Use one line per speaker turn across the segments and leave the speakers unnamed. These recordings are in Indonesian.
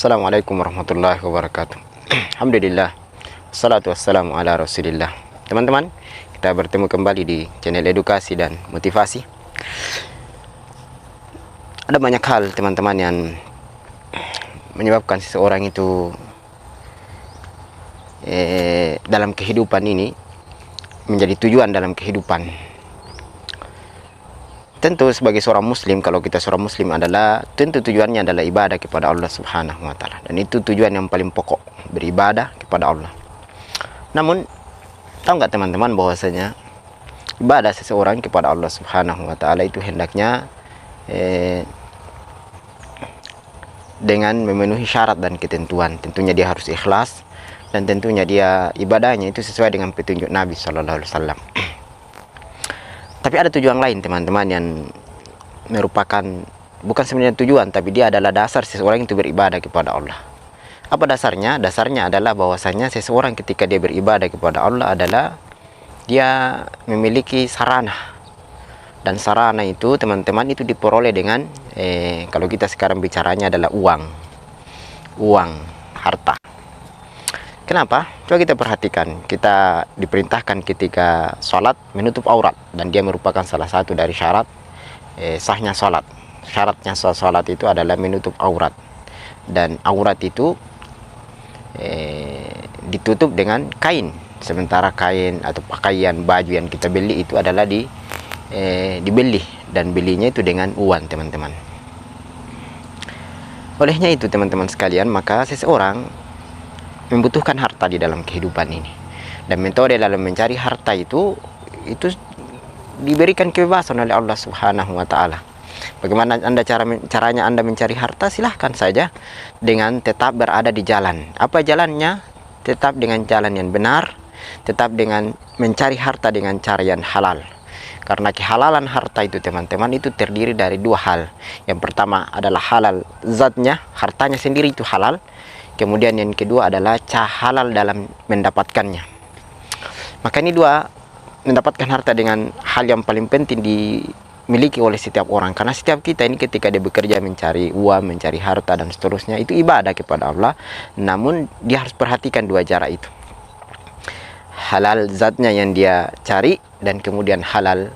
Assalamualaikum warahmatullahi wabarakatuh. Alhamdulillah, salatu wassalamu ala rasulillah. Teman-teman, kita bertemu kembali di channel edukasi dan motivasi. Ada banyak hal teman-teman yang menyebabkan seseorang itu dalam kehidupan ini menjadi tujuan dalam kehidupan. Tentu sebagai seorang muslim, kalau kita seorang muslim adalah tentu tujuannya adalah ibadah kepada Allah Subhanahu wa taala, dan itu tujuan yang paling pokok, beribadah kepada Allah. Namun tahu nggak teman-teman bahwasanya ibadah seseorang kepada Allah Subhanahu wa taala itu hendaknya dengan memenuhi syarat dan ketentuan. Tentunya dia harus ikhlas, dan tentunya dia ibadahnya itu sesuai dengan petunjuk Nabi Sallallahu Alaihi Wasallam. Tapi ada tujuan lain teman-teman yang merupakan bukan sebenarnya tujuan, tapi dia adalah dasar seseorang itu beribadah kepada Allah. Apa dasarnya? Dasarnya adalah bahwasanya seseorang ketika dia beribadah kepada Allah adalah dia memiliki sarana. Dan sarana itu teman-teman itu diperoleh dengan kalau kita sekarang bicaranya adalah uang, harta. Kenapa? Coba kita perhatikan. Kita diperintahkan ketika sholat menutup aurat, dan dia merupakan salah satu dari syarat sahnya sholat. Syaratnya sholat itu adalah menutup aurat, dan aurat itu ditutup dengan kain. Sementara kain atau pakaian baju yang kita beli itu adalah dibeli, dan belinya itu dengan uang teman-teman. Olehnya itu teman-teman sekalian, maka seseorang membutuhkan harta di dalam kehidupan ini, dan metode dalam mencari harta itu diberikan kebebasan oleh Allah Subhanahu wa taala. Bagaimana caranya Anda mencari harta? Silahkan saja dengan tetap berada di jalan. Apa jalannya? Tetap dengan jalan yang benar, tetap dengan mencari harta dengan cara yang halal. Karena kehalalan harta itu teman-teman itu terdiri dari dua hal. Yang pertama adalah halal zatnya, hartanya sendiri itu halal. Kemudian yang kedua adalah halal dalam mendapatkannya. Maka ini dua, mendapatkan harta dengan hal yang paling penting dimiliki oleh setiap orang. Karena setiap kita ini ketika dia bekerja mencari uang, mencari harta dan seterusnya, itu ibadah kepada Allah. Namun dia harus perhatikan dua cara itu. Halal zatnya yang dia cari, dan kemudian halal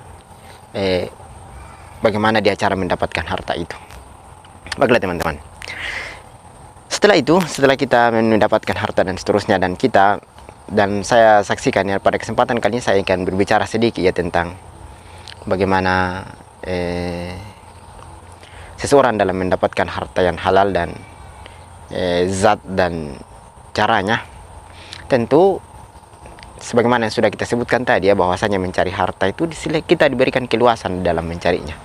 bagaimana dia cara mendapatkan harta itu. Baiklah teman-teman. Setelah kita mendapatkan harta dan seterusnya, dan saya saksikan ya, pada kesempatan kali ini saya akan berbicara sedikit ya tentang bagaimana seseorang dalam mendapatkan harta yang halal dan zat dan caranya. Tentu sebagaimana yang sudah kita sebutkan tadi ya, bahwasanya mencari harta itu kita diberikan keluasan dalam mencarinya.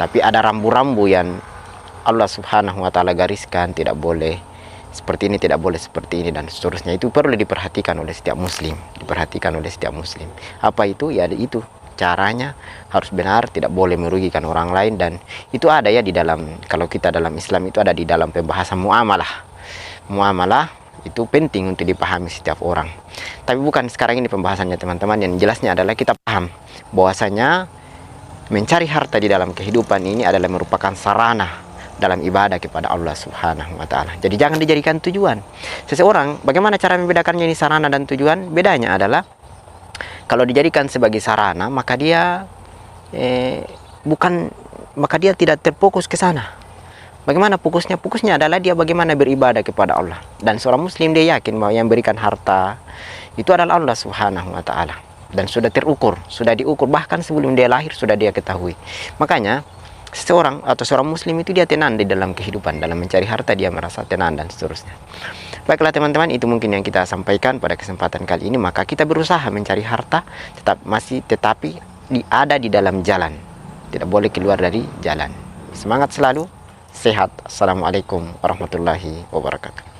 Tapi ada rambu-rambu yang Allah Subhanahu wa taala gariskan, tidak boleh seperti ini, tidak boleh seperti ini, dan seterusnya. Itu perlu diperhatikan oleh setiap muslim, Apa itu? Ya itu caranya harus benar, tidak boleh merugikan orang lain, dan itu ada ya di dalam, kalau kita dalam Islam itu ada di dalam pembahasan muamalah itu penting untuk dipahami setiap orang. Tapi bukan sekarang ini pembahasannya teman-teman. Yang jelasnya adalah kita paham bahwasanya mencari harta di dalam kehidupan ini adalah merupakan sarana dalam ibadah kepada Allah Subhanahu wa taala. Jadi jangan dijadikan tujuan. Seseorang, bagaimana cara membedakannya ini sarana dan tujuan? Bedanya adalah kalau dijadikan sebagai sarana, maka dia tidak terfokus ke sana. Bagaimana fokusnya? Fokusnya adalah dia bagaimana beribadah kepada Allah. Dan seorang muslim dia yakin bahwa yang berikan harta itu adalah Allah Subhanahu wa taala, dan sudah diukur bahkan sebelum dia lahir sudah dia ketahui. Makanya seorang muslim itu dia tenang di dalam kehidupan, dalam mencari harta dia merasa tenang dan seterusnya. Baiklah teman-teman, itu mungkin yang kita sampaikan pada kesempatan kali ini. Maka kita berusaha mencari harta tetapi ada di dalam jalan, tidak boleh keluar dari jalan. Semangat selalu, sehat. Assalamualaikum warahmatullahi wabarakatuh.